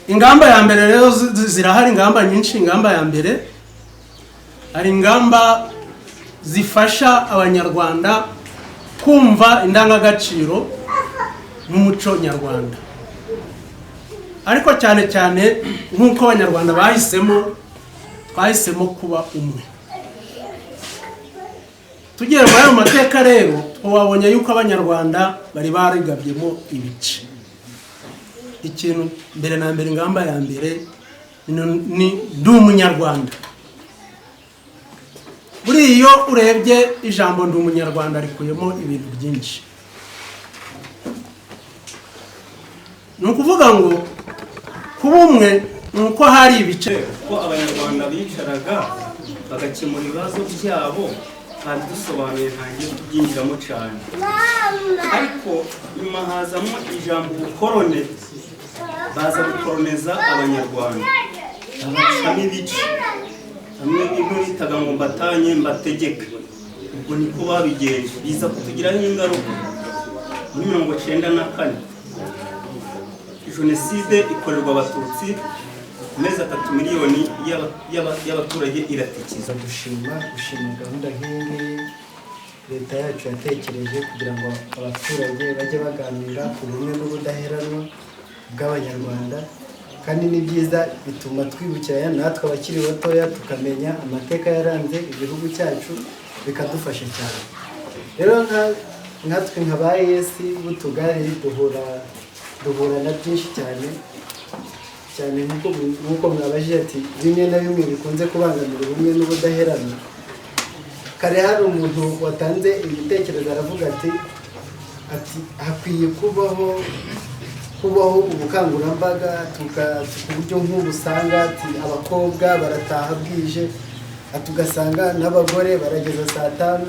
ingamba ya mbere rero zirahari, ingamba nyinshi. Ingamba ya mbere hari ingamba zifasha abanyarwanda kumva indangagaciro n'umuco nyarwanda, ariko cyane cyane nk'uko abanyarwanda bahisemo kuba umwe. Tugiye muri ayo mateka rero twabonye yuko abanyarwanda bari barigabyemo ibice. Ikintu mbere na mbere, ingamba ya mbere ni ndi umunyarwanda. Buri iyo urebye ijambo ndi umunyarwanda rikuyemo ibintu byinshi. Ni ukuvuga ngo kuba umwe ni uko hari ibice, ko abanyarwanda bicaraga bagakemura ibibazo byabo kandi dusobanuye ntangiye kubyinjiramo cyane, ariko nyuma hazamo ijambo ubukorone, baza gukoroneza abanyarwanda babacamo ibice, hamwe n'ibyo bitaga ngo mbatanye mbategeke. Ubwo niko babigenje, biza kutugiraho ingaruka. Muri 1994 jenoside ikorerwa abatutsi, amezi 3 miliyoni y'abaturage iratikiza. Gushima gahunda nk'iyi leta yacu yatekereje kugira ngo abaturage bajye baganira ku bumwe n'ubudaheranwa bw'abanyarwanda, kandi ni byiza, bituma twibukiranya natwe abakiri batoya tukamenya amateka yaranze igihugu cyacu, bikadufasha cyane. Rero nkatwe nka ES b'utugari duhura na byinshi cyane nk'uko mwabajije ati bimwe na bimwe bikunze kubangamira ubumwe n'ubudaheranwa. Kare hari umuntu watanze igitekerezo aravuga ati hakwiye kubaho ubukangurambaga ku buryo nk'ubu usanga ati abakobwa barataha bwije, tugasanga n'abagore barageza saa 5,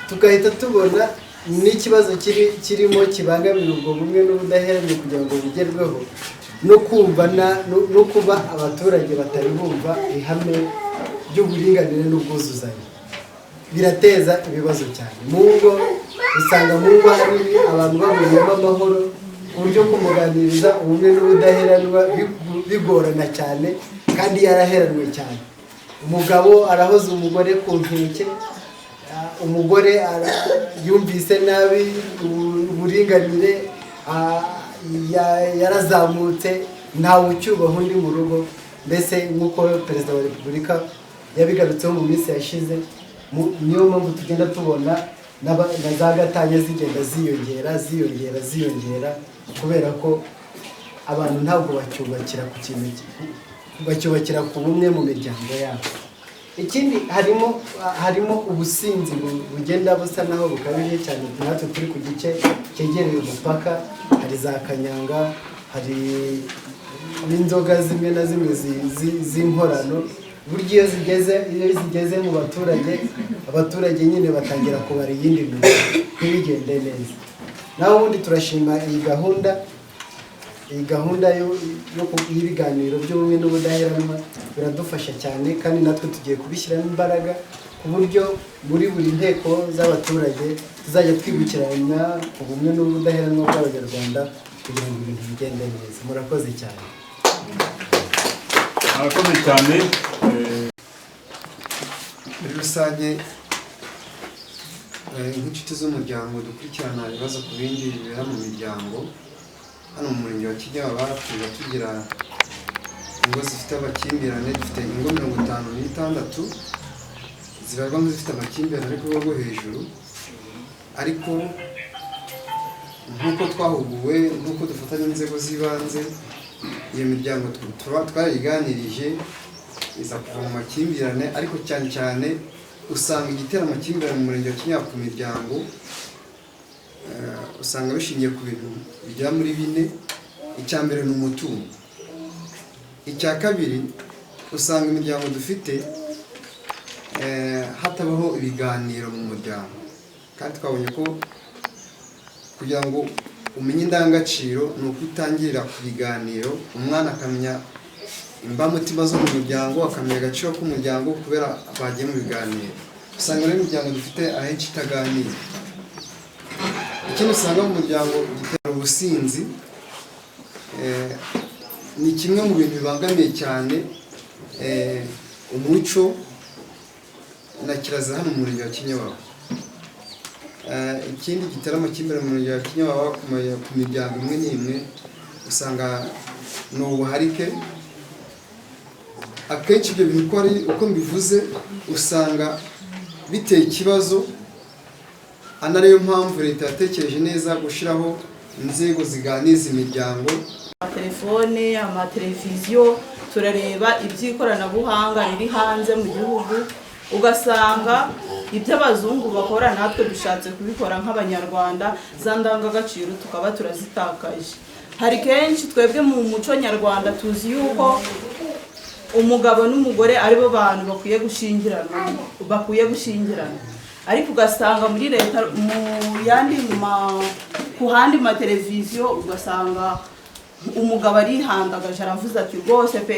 tugahita tubona n'ikibazo kirimo kibangamira ubwo bumwe n'ubudaheranwa kugira ngo bugerweho, no kuba abaturage batari bumva ihame ry'uburinganire n'ubwuzuzanye. Birateza ibibazo cyane mu ngo, usanga mu ngo hari abantu babuyemo amahoro, uburyo kumuganiriza ubumwe n'ubudaheranwa bigorana cyane kandi yaraheranwe cyane. Umugabo arahoza umugore ku nkeke, umugore yumvise nabi uburinganire, yarazamutse, ntawe ucyubaha undi mu rugo. Mbese nk'uko Perezida wa Repubulika yabigarutseho mu minsi yashize, niyo mpamvu tugenda tubona na za gatanya zigenda ziyongera kubera ko abantu ntabwo bacyubakira ku bumwe mu miryango yabo. Ikindi harimo ubusinzi bugenda busa naho bukabije cyane. Natwe turi ku gice cyegereye umupaka, hari za kanyanga, hari n'inzoga zimwe na zimwe z'inkorano. Buryo iyo zigeze mu abaturage nyine batangira kubara iyindi bintu ntibigende neza. Naho ubundi turashima iyi gahunda y'ibiganiro by'ubumwe n'ubudaheranwa, biradufasha cyane, kandi natwe tugiye kubishyiramo imbaraga ku buryo muri buri nteko z'abaturage tuzajya twibukiranya ubumwe n'ubudaheranwa bw'abanyarwanda kugira ngo ibintu bigende neza. Murakoze cyane. Murakoze cyane. Muri rusange nk'inshuti z'umuryango dukurikirana ibibazo ku bindi bibera mu miryango. Hano mu murenge wa Kigaba barapfuye tugira ingo zifite amakimbirane, dufite ingo 56 zibarwa nk'izifite amakimbirane ariko rwo hejuru, ariko nk'uko twahuguwe, nk'uko dufatanya n'inzego z'ibanze, iyo miryango twarayiganirije iza kuva mu makimbirane, ariko cyane cyane usanga igitera amakimbirane mu murenge wa Kinyaga ku miryango, usanga bishingiye ku bintu bijya muri 4. Icya mbere ni umutungo. Icya kabiri usanga imiryango dufite hatabaho ibiganiro mu muryango, kandi twabonye ko kugira ngo umenye indangagaciro ni uko utangirira ku biganiro, umwana akamenya imbamutima zo mu muryango, akamenya agaciro k'umuryango kubera bagiye mu biganiro. Usanga rero imiryango dufite ahenshi itaganira. Ikindi usanga mu muryango gitera ubusinzi, ni kimwe mu bintu bibangamiye cyane umuco na kirazira hano mu murenge wa Kinyabawa. Ikindi gitera amakimbirane mu murenge wa Kinyabawa ku miryango imwe n'imwe usanga ni ubuharike. Akenshi ibyo bintu uko mbivuze usanga biteye ikibazo, anariyo mpamvu leta yatekereje neza gushyiraho inzego ziganiza imiryango. Amatelefone, amateleviziyo, turareba iby'ikoranabuhanga riri hanze mu gihugu, ugasanga ibyo abazungu bakora natwe dushatse kubikora nk'abanyarwanda, za ndangagaciro tukaba turazitakaje. Hari kenshi twebwe mu muco nyarwanda tuzi yuko umugabo n'umugore aribo bantu bakwiye gushingirana, ariko ugasanga muri leta ku handi mateleviziyo ugasanga umugabo arihandagaje aravuze ati rwose pe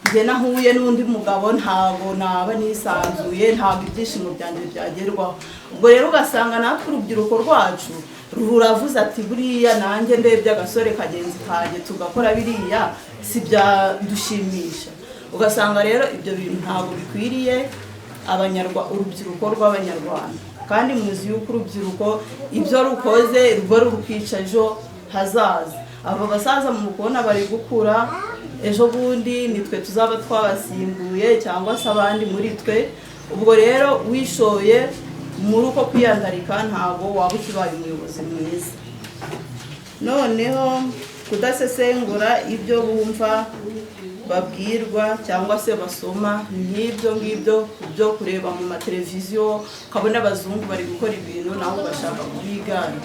njye nahuye n'undi mugabo ntabwo naba nisanzuye, ntabwo ibyishimo byanjye byagerwaho. Ubwo rero ugasanga natwe urubyiruko rwacu ruravuze ati buriya nanjye ndebye agasore kagenzi kanjye tugakora biriya si byadushimisha. Ugasanga rero ibyo bintu ntabwo bikwiriye urubyiruko rw'abanyarwanda, kandi muzi yuko urubyiruko ibyo rukoze ruba rukica ejo hazaza. Abo basaza mu kubona bari gukura, ejo bundi nitwe tuzaba twabasimbuye cyangwa se abandi muri twe. Ubwo rero wishoye muri uko kwiyandarika ntabwo waba ukibaye umuyobozi mwiza. Noneho kudasesengura ibyo bumva babwirwa cyangwa se basoma, n'ibyo ngibyo byo kureba mu mateleviziyo ukabona abazungu bari gukora ibintu nawe ugashaka kubigana.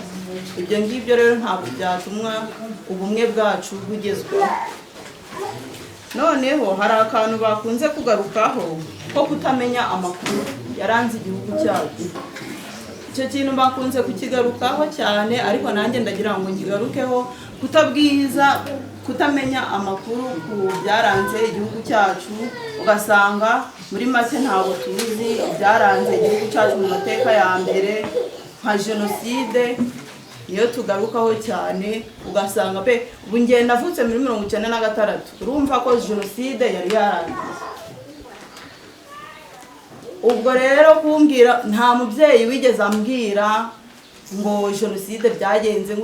Ibyo ngibyo rero ntabwo byatuma ubumwe bwacu bugezweho. Noneho hari akantu bakunze kugarukaho ko kutamenya amakuru yaranze igihugu cyacu. Icyo kintu bakunze kukigarukaho cyane, ariko nanjye ndagira ngo ngigarukeho. Kutamenya amakuru ku byaranze igihugu cyacu, ugasanga muri make ntabwo tuzi ibyaranze igihugu cyacu mu mateka ya mbere nka jenoside, niyo tugarukaho cyane. Ugasanga pe ubu njye navutse muri 1996, urumva ko jenoside yari yarangiye. Ubwo rero kumbwira, nta mubyeyi wigeze ambwira ngo jenoside byagenze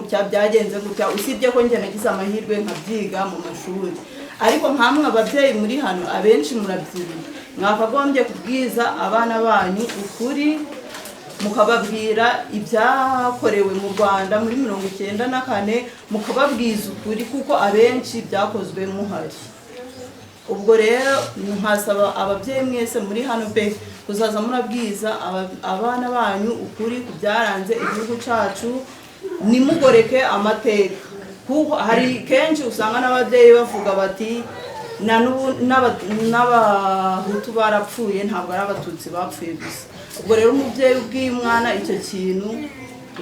gutya, usibye ko njye nagize amahirwe nkabyiga mu mashuri. Ariko nkamwe ababyeyi muri hano abenshi murabyiga, mwakagombye kubwiza abana banyu ukuri, mukababwira ibyakorewe mu Rwanda muri 1994, mukababwiza ukuri kuko abenshi byakozwe muhari. Ubwo rero nkasaba ababyeyi mwese muri hano pe kuzaza murabwiza abana banyu ukuri ku byaranze igihugu cyacu, nimugoreke amateka. Kuko hari kenshi usanga n'ababyeyi bavuga bati n'abahutu barapfuye, ntabwo ari abatutsi bapfuye gusa. Ubwo rero umubyeyi ubwiye umwana icyo kintu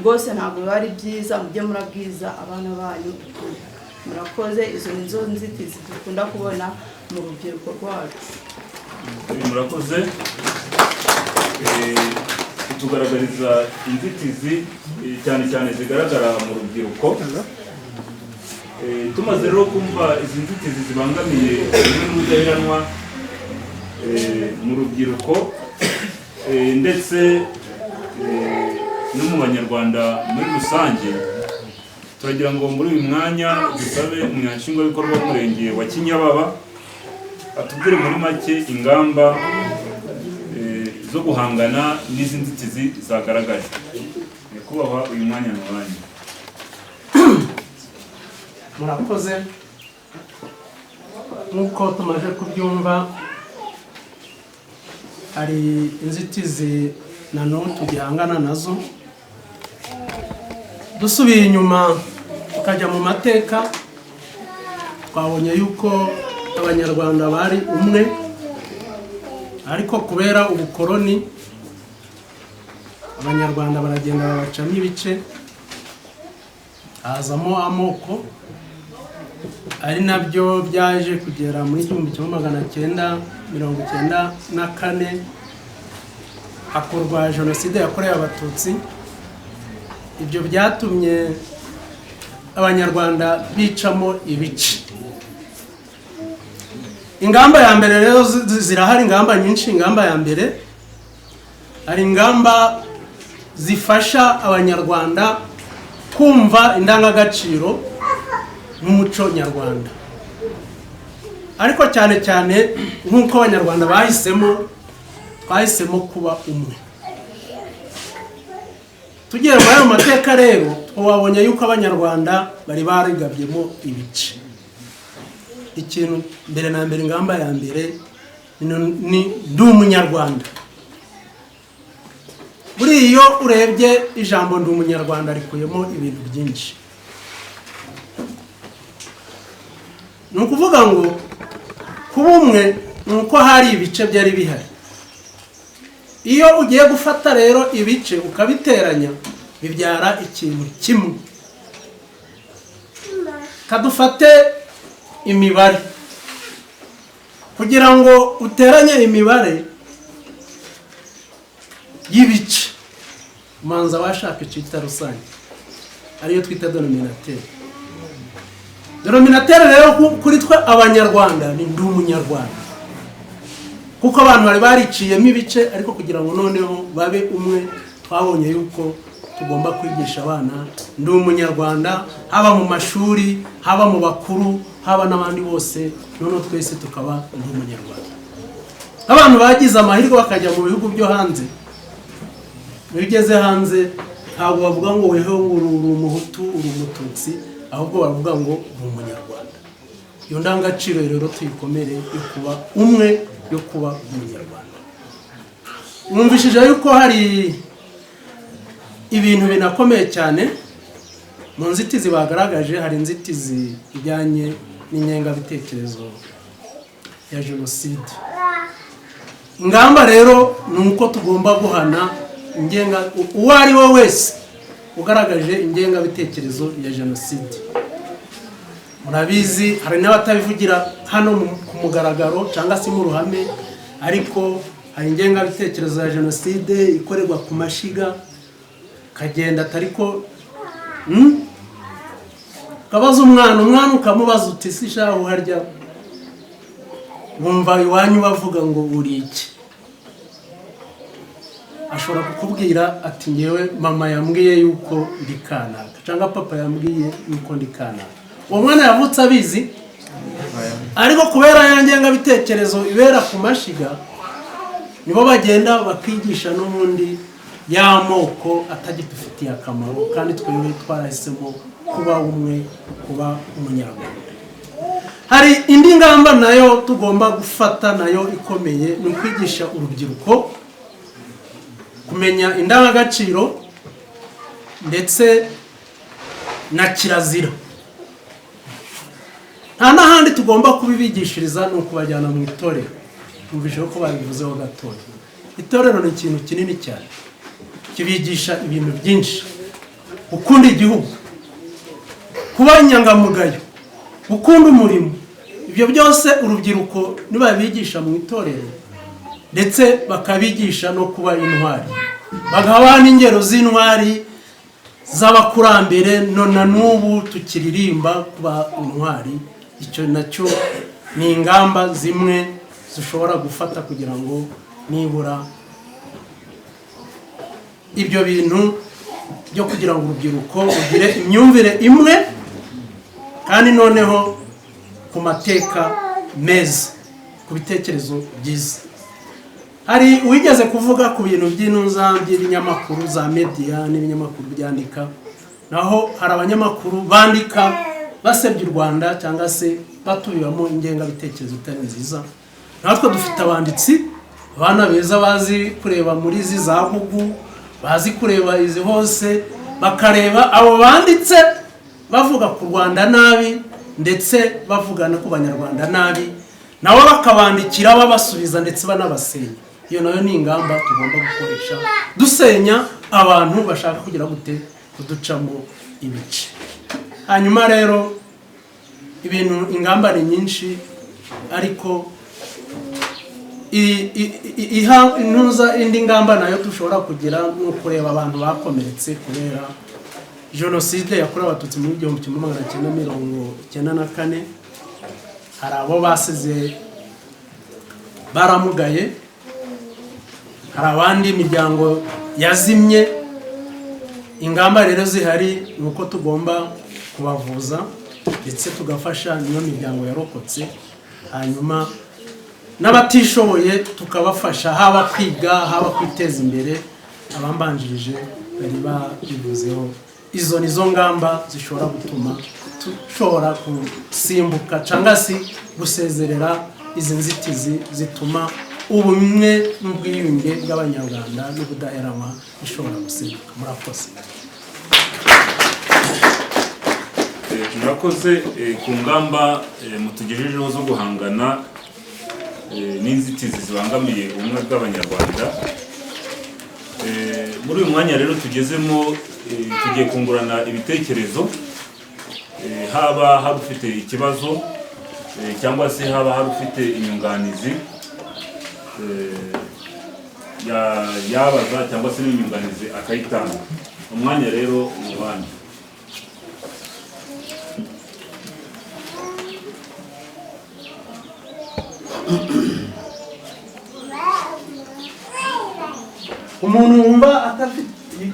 rwose ntabwo biba ari byiza. mujye murabwiza abana banyu ukuri. Murakoze. Izo ni zo nzitizi dukunda kubona mu rubyiruko rwacu. Murakoze. Tugaragariza inzitizi cyane cyane zigaragara mu rubyiruko. Tumaze rero kumva izi nzitizi zibangamiye n'ubudaheranwa mu rubyiruko ndetse no mu banyarwanda muri rusange, turagira ngo muri uyu mwanya dusabe umunyashingwabikorwa w'umurenge wa Kinyababa atubwire muri make ingamba zo guhangana n'izi nzitizi zagaragaje. Nyakubahwa, uyu mwanya ni uwanyu. Murakoze. Nk'uko tumaze kubyumva, hari inzitizi na none tugihangana nazo. Dusubiye inyuma tukajya mu mateka, twabonye yuko abanyarwanda bari umwe, ariko kubera ubukoroni abanyarwanda baragenda babacamo ibice, hazamo amoko, ari nabyo byaje kugera muri 1994 hakorwa jenoside yakorewe abatutsi. Ibyo byatumye abanyarwanda bicamo ibice. ingamba ya mbere rero zirahari, ingamba nyinshi. Ingamba ya mbere, hari ingamba zifasha abanyarwanda kumva indangagaciro n'umuco nyarwanda, ariko cyane cyane nk'uko abanyarwanda bahisemo kuba umwe. Tugiye muri ayo mateka rero, twabonye yuko abanyarwanda bari barigabyemo ibice. Ikintu mbere na mbere, ingamba ya mbere ni ndi umunyarwanda. Buri iyo urebye ijambo ndi umunyarwanda rikuyemo ibintu byinshi. Ni ukuvuga ngo kuba umwe ni uko hari ibice byari bihari. Iyo ugiye gufata rero ibice ukabiteranya, bibyara ikintu kimwe. Kadufate imibare. Kugira ngo uteranye imibare y'ibice, umanza washaka icyita rusange, ariyo twita denominateur. Denominateur rero kuri twe abanyarwanda ni ndi umunyarwanda, kuko abantu bari bariciyemo ibice, ariko kugira ngo noneho babe umwe, twabonye yuko tugomba kwigisha abana ndi umunyarwanda, haba mu mashuri, haba mu bakuru, haba n'abandi bose, noneho twese tukaba ndi umunyarwanda. Abantu bagize amahirwe bakajya mu bihugu byo hanze, iyo ugeze hanze ntabwo bavuga ngo weho uri umuhutu, uri umututsi, ahubwo baravuga ngo uri umunyarwanda. Iyo ndangagaciro rero tuyikomere yo kuba umwe, yo kuba umunyarwanda. Mwumvishije yuko hari ibintu binakomeye cyane mu nzitizi bagaragaje. Hari inzitizi ijyanye n'ingengabitekerezo ya jenoside. Ingamba rero ni uko tugomba guhana uwo ari we wese ugaragaje ingengabitekerezo ya jenoside. Murabizi hari n'abatabivugira hano ku mugaragaro cyangwa se mu ruhame, ariko hari ingengabitekerezo ya jenoside ikorerwa ku mashiga, kagenda atariko kabaza umwana ukamubaza uti si shaho harya wumva iwanyu bavuga ngo uri iki? Ashobora kukubwira ati ngewe mama yambwiye yuko ndi kanaka, cyangwa papa yambwiye yuko ndi kanaka. Uwo mwana yavutse abizi, ariko kubera ya ngengabitekerezo ibera ku mashiga, nibo bagenda bakigisha n'ubundi y'amoko atagidufitiye akamaro, kandi twebwe twarahisemo kuba umwe, kuba umunyarwanda. Hari indi ngamba nayo tugomba gufata nayo ikomeye, ni ukwigisha urubyiruko kumenya indangagaciro ndetse na kirazira. Nta n'ahandi tugomba kubibigishiriza, ni ukubajyana mu itorero. Twumvise ko babivuzeho gatoya. Itorero ni ikintu kinini cyane, kibigisha ibintu byinshi: gukunda igihugu, kuba inyangamugayo, gukunda umurimo. Ibyo byose urubyiruko nibabigisha mu itorero, ndetse bakabigisha no kuba intwari, bagaha n'ingero z'intwari z'abakurambere, na n'ubu tukiririmba kuba intwari. Icyo nacyo ni ingamba zimwe zishobora gufata kugira ngo nibura ibyo bintu byo kugira ngo urubyiruko rugire imyumvire imwe, kandi noneho ku mateka meza, ku bitekerezo byiza. Hari uwigeze kuvuga ku bintu by'intuza by'ibinyamakuru za media n'ibinyamakuru byandika, naho hari abanyamakuru bandika basebya u Rwanda cyangwa se batubibamo ingengabitekerezo itari nziza. Natwe dufite abanditsi, abana beza bazi kureba muri izi za Google, bazi kureba izi hose, bakareba abo banditse bavuga ku Rwanda nabi, ndetse bavuga no ku banyarwanda nabi, nabo bakabandikira babasubiza ndetse banabasenya. Iyo nayo ni ingamba tugomba gukoresha dusenya abantu bashaka kugira gute kuducamo ibice. Hanyuma rero ibintu, ingamba ni nyinshi, ariko indi ngamba nayo dushobora kugira no kureba abantu bakomeretse kubera jenoside yakorewe abatutsi mu 1994. Hari abo basize baramugaye, hari abandi imiryango yazimye. Ingamba rero zihari ni uko tugomba kubavuza ndetse tugafasha niyo miryango yarokotse, hanyuma n'abatishoboye tukabafasha, haba kwiga haba kwiteza imbere. Abambanjirije bari babivuzeho, izo nizo ngamba zishobora gutuma dushobora gusimbuka cyangwa se gusezerera izi nzitizi zituma ubumwe n'ubwiyunge bw'abanyarwanda n'ubudaheranwa bishobora gusimbuka. Murakoze. Murakoze ku ngamba mutugejejeho zo guhangana n'inzitizi zibangamiye ubumwe bw'abanyarwanda. Muri uyu mwanya rero tugezemo tugiye kungurana ibitekerezo, haba hari ufite ikibazo cyangwa se haba hari ufite inyunganizi yabaza cyangwa se n'inyunganizi akayitanga. Umwanya rero ni wanyu. Umuntu wumva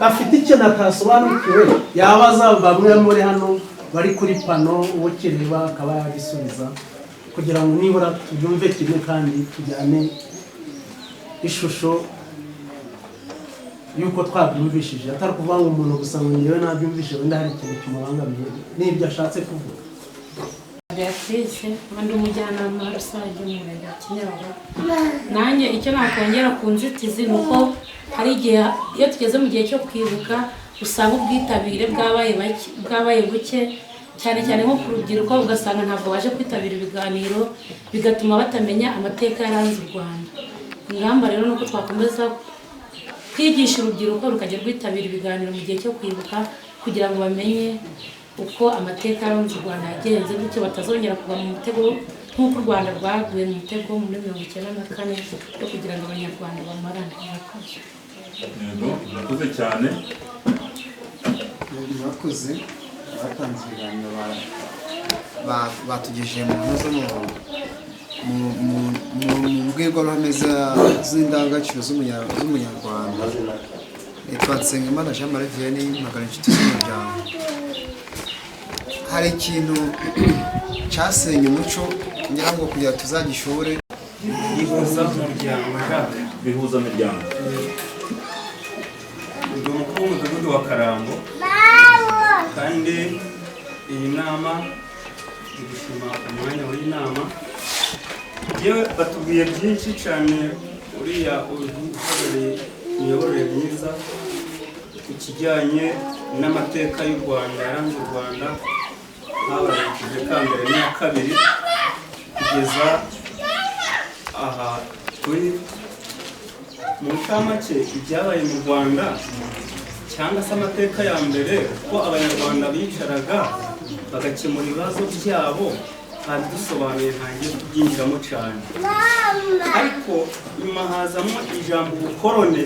afite ikintu atasobanukiwe yabaza bamwe muri hano bari kuri pano, uwo kireba akaba yabisubiza kugira ngo nibura tubyumve kimwe kandi tujyane ishusho yuko twabyumvishije, atari kuvuga ngo umuntu gusa ngo ngewe nabyumvise wenda hari ikintu kimubangamiye n'ibyo ashatse kuvuga. Beatrice, ndi umujyanama rusange mu murenge wa Kinyabaga. Nanjye icyo nakongera ku nzitizi ni uko hari igihe iyo tugeze mu gihe cyo kwibuka usanga ubwitabire bwabaye buke, cyane cyane nko ku rubyiruko, ugasanga ntabwo baje kwitabira ibiganiro, bigatuma batamenya amateka yaranze u Rwanda. Ingamba rero nuko twakomeza kwigisha urubyiruko rukajya rwitabira ibiganiro mu gihe cyo kwibuka kugira ngo bamenye uko amateka yaranze u Rwanda yagenze, bityo batazongera kuva mu mutego nk'uko u Rwanda rwaguye mu mutego muri 1994 yo kugira ngo abanyarwanda bamarane. Murakoze cyane. Murakoze. Batanze ibiganiro batugejeje mu ntuzo mu mbwirwaruhame z'indangagaciro z'umunyarwanda. Nitwa Nsengimana Jean Marie Vianney, mpagana inshuti z'umuryango. Hari ikintu cyasenye umuco ngira ngo kugira tuzagishore bihuza imiryango. Ndi umukuru w'umudugudu wa Karambo, kandi iyi nama igishima umwanya w'inama. Yewe batubwiye byinshi cyane, uriya uhagarariye imiyoborere myiza ku kijyanye n'amateka y'u Rwanda yaranze u Rwanda, habaye igihe ka mbere n'iya kabiri kugeza aha turi. Mu ncamake ibyabaye mu Rwanda cyangwa se amateka ya mbere, ko abanyarwanda bicaraga bagakemura ibibazo byabo, dusobanuye ntangiye kubyinjiramo cyane. Ariko nyuma hazamo ijambo ubukorone,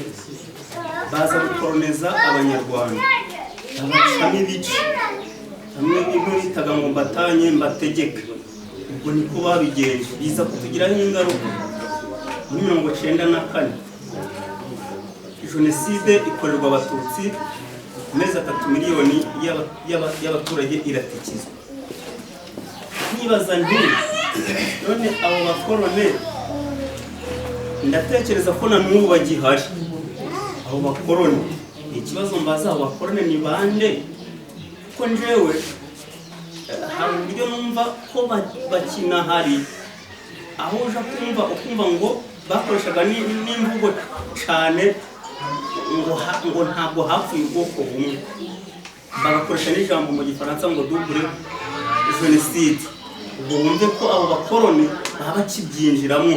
baza gukoroneza abanyarwanda, babacamo ibice, hamwe ibyo bitaga ngo mbatanye mbategeke. Ubwo niko babigenje, biza kutugiraho ingaruka. Muri 1994 jenoside ikorerwa abatutsi, amezi 3 miliyoni y'abaturage iratikizwa. Nibaza nti none abo bakorone, ndatekereza ko na n'ubu bagihari abo bakorone. Ikibazo mbaza abo bakorone ni bande? Ko njewe hari uburyo numva ko bakinahari, aho uja ukumva ngo bakoreshaga n'imvugo cyane ngo ntabwo hapfuye ubwoko bumwe, bagakoresha n'ijambo mu gifaransa ngo double jenoside. Ubwo wumve ko abo bakoroni baba bakibyinjiramo,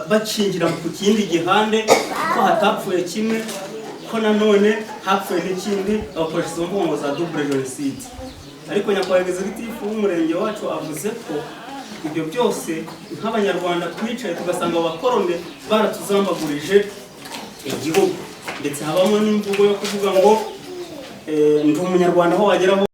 bacinjira ku kindi gihande, ko hatapfuye kimwe, ko nanone hapfuye n'ikindi, bakoresha izo mvugo ngo za double jenoside. Ariko nyakubahwa executive w'umurenge wacu avuze ko ibyo byose nk'abanyarwanda twicaye tugasanga abakorone baratuzambagurije igihugu, ndetse habamo n'imvugo yo kuvuga ngo ndi umunyarwanda aho wageraho